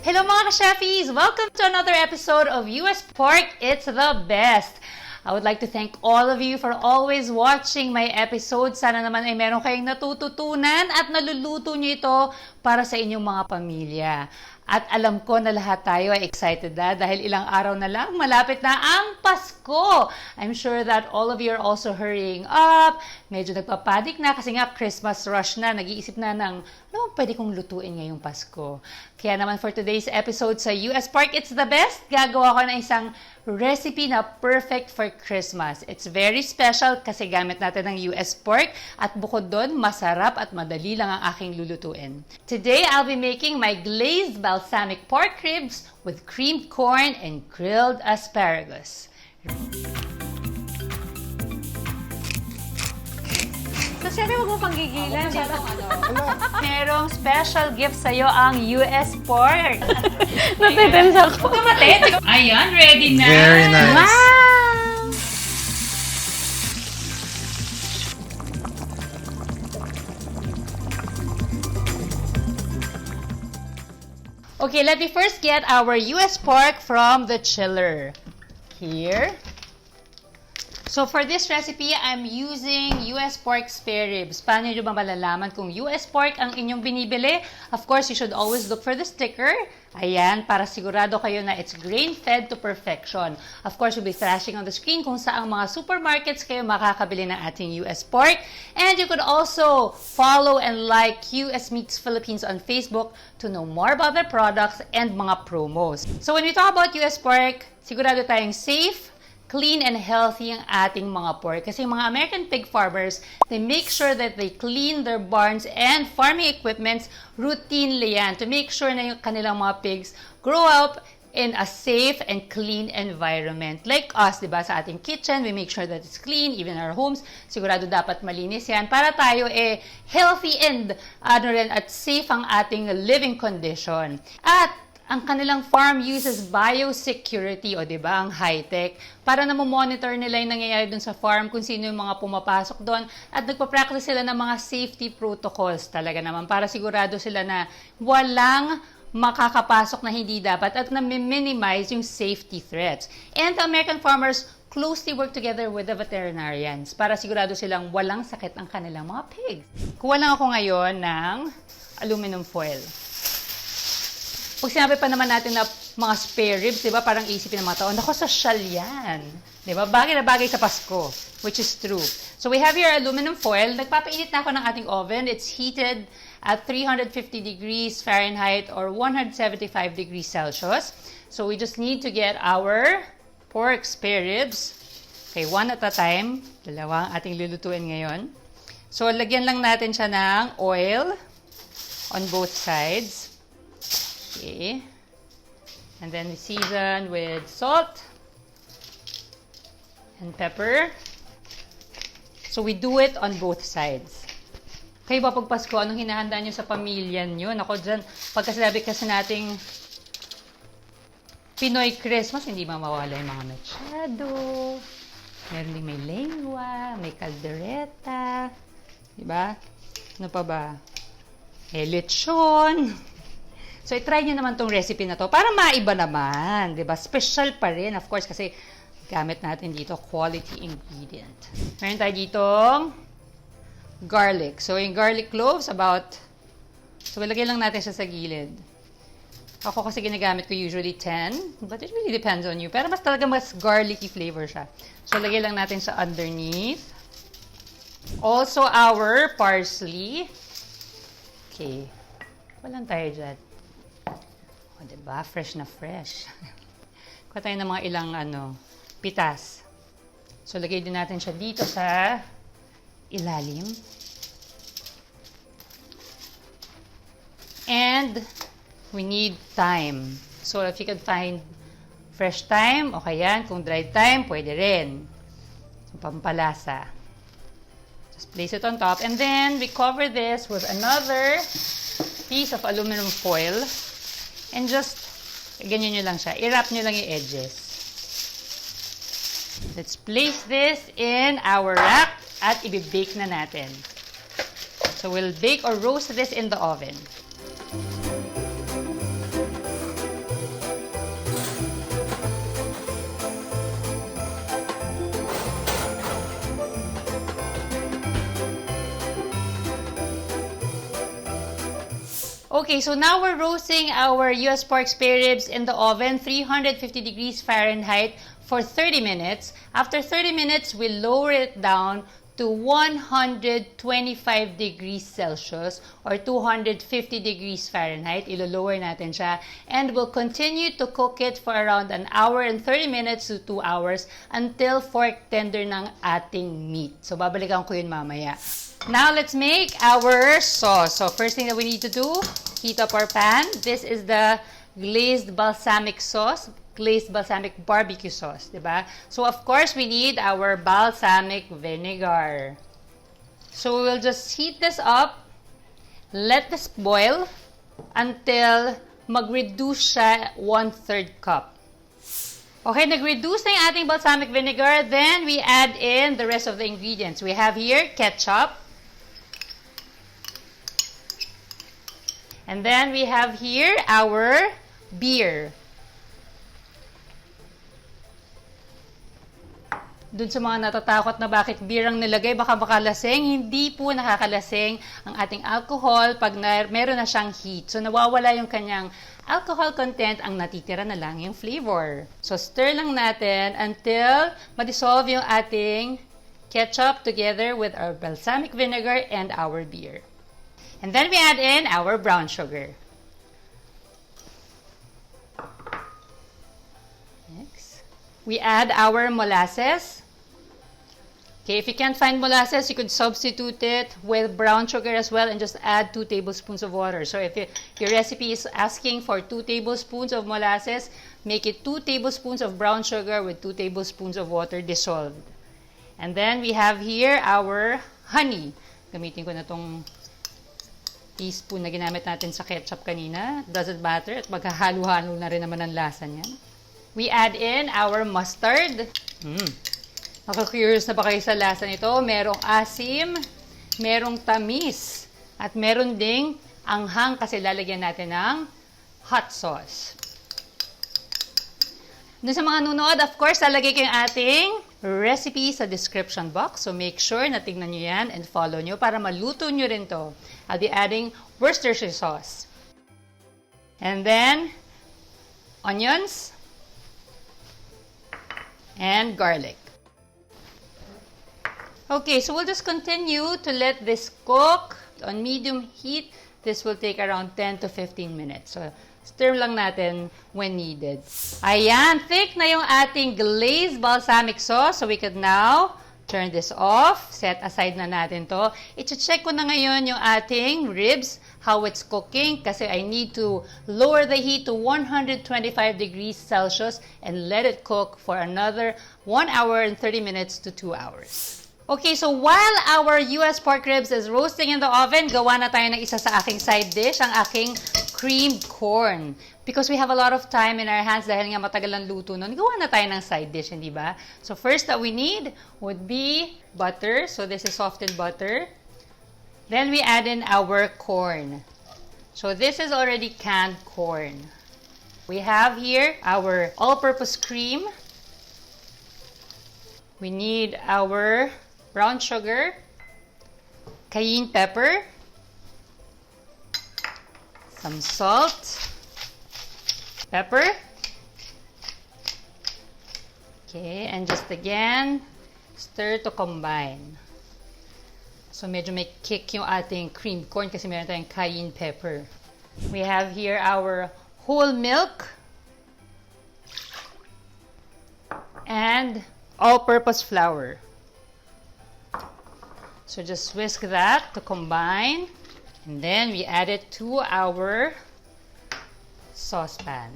Hello mga ka-chefies! Welcome to another episode of US Pork It's the Best! I would like to thank all of you for always watching my episodes. Sana naman ay meron kayong natututunan at naluluto nyo ito para sa inyong mga pamilya. At alam ko na lahat tayo ay excited na dahil ilang araw na lang malapit na ang Pasko. I'm sure that all of you are also hurrying up. Medyo nagpapanik na kasi nga Christmas rush na. Nag-iisip na ng ano pwede kong lutuin ngayong Pasko. Kaya naman for today's episode sa US Pork It's the Best, gagawa ko na isang recipe na perfect for Christmas. It's very special kasi gamit natin ng US pork at bukod doon, masarap at madali lang ang aking lulutuin. Today, I'll be making my glazed balsamic pork ribs with creamed corn and grilled asparagus. So, syempre, huwag mo pang gigilan. Merong special gift sa'yo ang US pork. Natitense ako. Huwag ka matit. Ayan, ready na. Very nice. Wow! Okay, let me first get our US pork from the chiller. Here. So for this recipe, I'm using US pork spare ribs. Paano nyo ba malalaman kung US pork ang inyong binibili? Of course, you should always look for the sticker. Ayan, para sigurado kayo na it's grain-fed to perfection. Of course, we'll be flashing on the screen kung saang mga supermarkets kayo makakabili ng ating US pork. And you could also follow and like US Meats Philippines on Facebook to know more about their products and mga promos. So when we talk about US pork, sigurado tayong safe, clean and healthy ang ating mga pork. Kasi mga American pig farmers, they make sure that they clean their barns and farming equipments routinely yan to make sure na yung kanilang mga pigs grow up in a safe and clean environment. Like us, di ba, sa ating kitchen, we make sure that it's clean, even our homes, sigurado dapat malinis yan para tayo healthy and at safe ang ating living condition. At ang kanilang farm uses biosecurity, o diba, ang high-tech, para na monitor nila yung nangyayari dun sa farm, kung sino yung mga pumapasok doon, at nagpa-practice sila ng mga safety protocols talaga naman, para sigurado sila na walang makakapasok na hindi dapat at na-minimize yung safety threats. And the American farmers closely work together with the veterinarians para sigurado silang walang sakit ang kanilang mga pigs. Kuha lang ako ngayon ng aluminum foil. Pag sinabi pa naman natin na mga spare ribs, di ba, parang isipin ng mga tao, naku, social yan. Di ba? Bagay na bagay sa Pasko, which is true. So we have here aluminum foil. Nagpapainit na ako ng ating oven. It's heated at 350 degrees Fahrenheit or 175 degrees Celsius. So we just need to get our pork spare ribs. Okay, one at a time. Dalawa ang ating lulutuin ngayon. So lagyan lang natin siya ng oil on both sides. Okay. And then we season with salt and pepper. So we do it on both sides. Kayo ba pag Pasko, anong hinahanda nyo sa pamilya nyo? Nako dyan, pagkasabi kasi nating Pinoy Christmas, hindi mawawala yung mga mechado. Meron din may lengwa, may caldereta. Diba? Ano pa ba? May lechon. So, i-try nyo naman tong recipe na to para maiba naman, di ba? Special pa rin, of course, kasi gamit natin dito quality ingredient. Meron tayo ditong garlic. So, yung garlic cloves, so, ilagay lang natin siya sa gilid. Ako kasi ginagamit ko usually 10, but it really depends on you. Pero mas talaga mas garlicky flavor siya. So, lagay lang natin siya underneath. Also, our parsley. Okay. Walang tayo dyan. O, diba? Fresh na fresh. Kuha tayo ng mga ilang pitas. So, lagay din natin siya dito sa ilalim. And we need thyme. So, if you can find fresh thyme, okay yan. Kung dried thyme, pwede rin. So, pampalasa. Just place it on top. And then, we cover this with another piece of aluminum foil. And just, ganyan nyo lang siya. I-wrap nyo lang yung edges. Let's place this in our rack at i-bake na natin. So we'll bake or roast this in the oven. Okay, so now we're roasting our US pork spare ribs in the oven, 350 degrees Fahrenheit for 30 minutes. After 30 minutes, we lower it down to 125 degrees Celsius or 250 degrees Fahrenheit. Ilo-lower natin siya. And we'll continue to cook it for around an hour and 30 minutes to 2 hours until fork tender ng ating meat. So, babalikan ko yun mamaya. Now, let's make our sauce. So, first thing that we need to do, heat up our pan. This is the glazed balsamic sauce, glazed balsamic barbecue sauce, diba? So, of course, we need our balsamic vinegar. So, we'll just heat this up, let this boil until mag-reduce siya 1/3 cup. Okay, nag-reduce na yung ating balsamic vinegar. Then, we add in the rest of the ingredients. We have here ketchup. And then, we have here our beer. Dun sa mga natatakot na bakit beer ang nilagay, baka makalasing. Hindi po nakakalasing ang ating alcohol pag meron na siyang heat. So, nawawala yung kanyang alcohol content, ang natitira na lang yung flavor. So, stir lang natin until ma-dissolve yung ating ketchup together with our balsamic vinegar and our beer. And then we add in our brown sugar. Next, we add our molasses. Okay, if you can't find molasses, you could substitute it with brown sugar as well and just add 2 tablespoons of water. So if your recipe is asking for 2 tablespoons of molasses, make it 2 tablespoons of brown sugar with 2 tablespoons of water dissolved. And then we have here our honey. Gamitin ko na tong teaspoon na ginamit natin sa ketchup kanina. Doesn't matter. At maghahalo-halo na rin naman ang lasa niyan. We add in our mustard. Nakaka-curious na ba kayo sa lasa nito? Merong asim, merong tamis, at meron ding anghang kasi lalagyan natin ng hot sauce. Doon sa mga nunod, of course, lalagay ko yung ating recipe sa description box. So, make sure na tignan nyo yan and follow nyo para maluto nyo rin to. I'll be adding Worcestershire sauce. And then, onions and garlic. Okay, so we'll just continue to let this cook on medium heat. This will take around 10 to 15 minutes. So, stir lang natin when needed. Ayan, thick na yung ating glazed balsamic sauce. So, we could now turn this off. Set aside na natin to. I-check ko na ngayon yung ating ribs, how it's cooking. Kasi I need to lower the heat to 125 degrees Celsius and let it cook for another 1 hour and 30 minutes to 2 hours. Okay, so while our US pork ribs is roasting in the oven, gawa na tayo ng isa sa aking side dish, ang aking creamed corn. Because we have a lot of time in our hands dahil nga matagal ang luto nun, gawa na tayo ng side dish, hindi ba? So first that we need would be butter. So this is softened butter. Then we add in our corn. So this is already canned corn. We have here our all-purpose cream. We need our brown sugar, cayenne pepper, some salt, pepper. Okay, and just again, stir to combine. So medyo may kick yung ating creamed corn kasi meron tayong cayenne pepper. We have here our whole milk and all-purpose flour. So just whisk that to combine. And then we add it to our saucepan.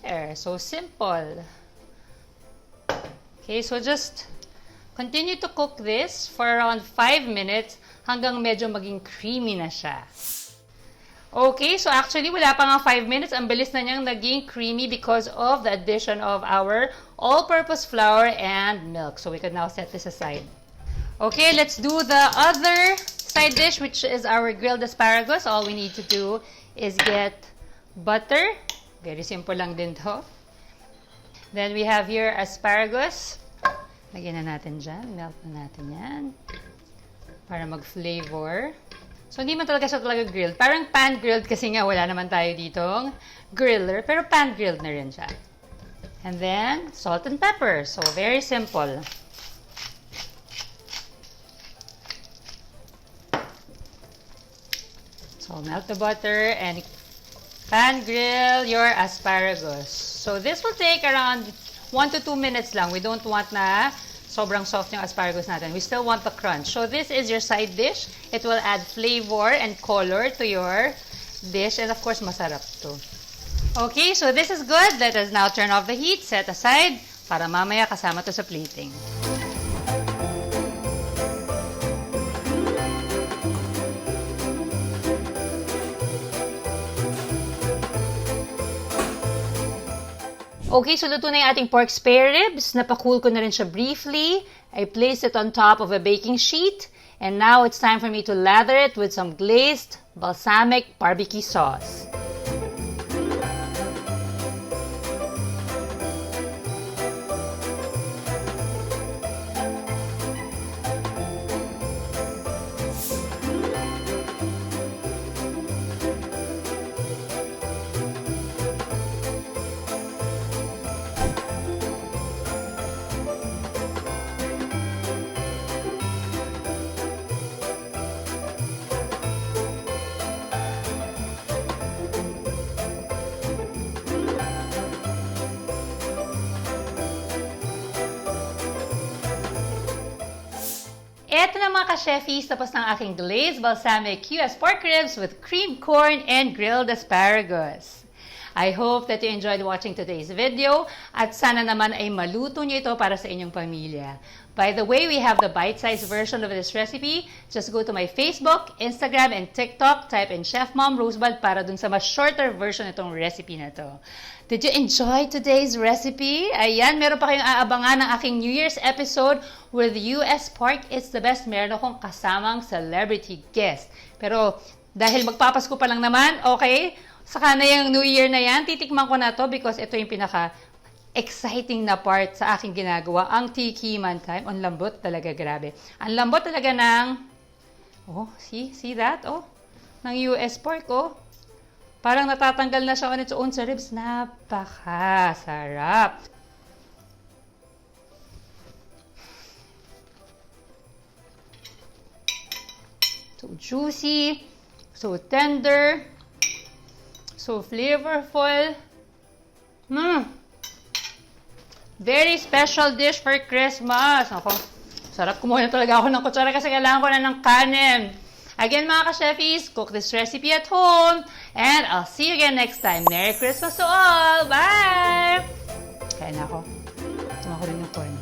There, so simple. Okay, so just continue to cook this for around 5 minutes hanggang medyo maging creamy na siya. Okay, so actually wala pa nga 5 minutes. Ang bilis na niyang naging creamy because of the addition of our all-purpose flour and milk. So we can now set this aside. Okay, let's do the other side dish, which is our grilled asparagus. All we need to do is get butter. Very simple lang din to. Then we have here asparagus. Lagyan na natin dyan. Melt na natin yan. Para mag-flavor. So, hindi man talaga siya talaga grilled. Parang pan-grilled kasi nga wala naman tayo ditong griller. Pero pan-grilled na rin siya. And then, salt and pepper. So, very simple. So, melt the butter and pan-grill your asparagus. So, this will take around 1 to 2 minutes lang. We don't want na sobrang soft yung asparagus natin. We still want the crunch. So, this is your side dish. It will add flavor and color to your dish. And of course, masarap to. Okay, so this is good. Let us now turn off the heat. Set aside para mamaya kasama to sa plating. Okay, so luto na yung ating pork spare ribs. Napakool ko na rin siya briefly. I placed it on top of a baking sheet. And now it's time for me to lather it with some glazed balsamic barbecue sauce. Eto na mga ka-chefis, tapos ng aking glazed balsamic US pork ribs with creamed corn and grilled asparagus. I hope that you enjoyed watching today's video at sana naman ay maluto niyo ito para sa inyong pamilya. By the way, we have the bite-sized version of this recipe. Just go to my Facebook, Instagram, and TikTok. Type in Chef Mom Rosebud para dun sa mas shorter version itong recipe na to. Did you enjoy today's recipe? Ayan, meron pa kayong aabangan ng aking New Year's episode with US pork. It's the best. Meron akong kasamang celebrity guest. Pero dahil magpapasko pa lang naman, okay, saka na yung New Year na yan, titikman ko na to because ito yung pinaka-exciting na part sa aking ginagawa. Ang tikiman time. Ang lambot talaga, grabe. Ang lambot talaga ng, oh, see that? Oh, ng US pork, oh. Parang natatanggal na siya on its own sa ribs. Napakasarap. So juicy, so tender, so flavorful. Very special dish for Christmas. Ako, sarap kumuha na talaga ako ng kutsara kasi kailangan ko na ng kanin. Again, mga ka-chefis, cook this recipe at home. And I'll see you again next time. Merry Christmas to all! Bye! Kain ako. Tuma ko rin yung corn.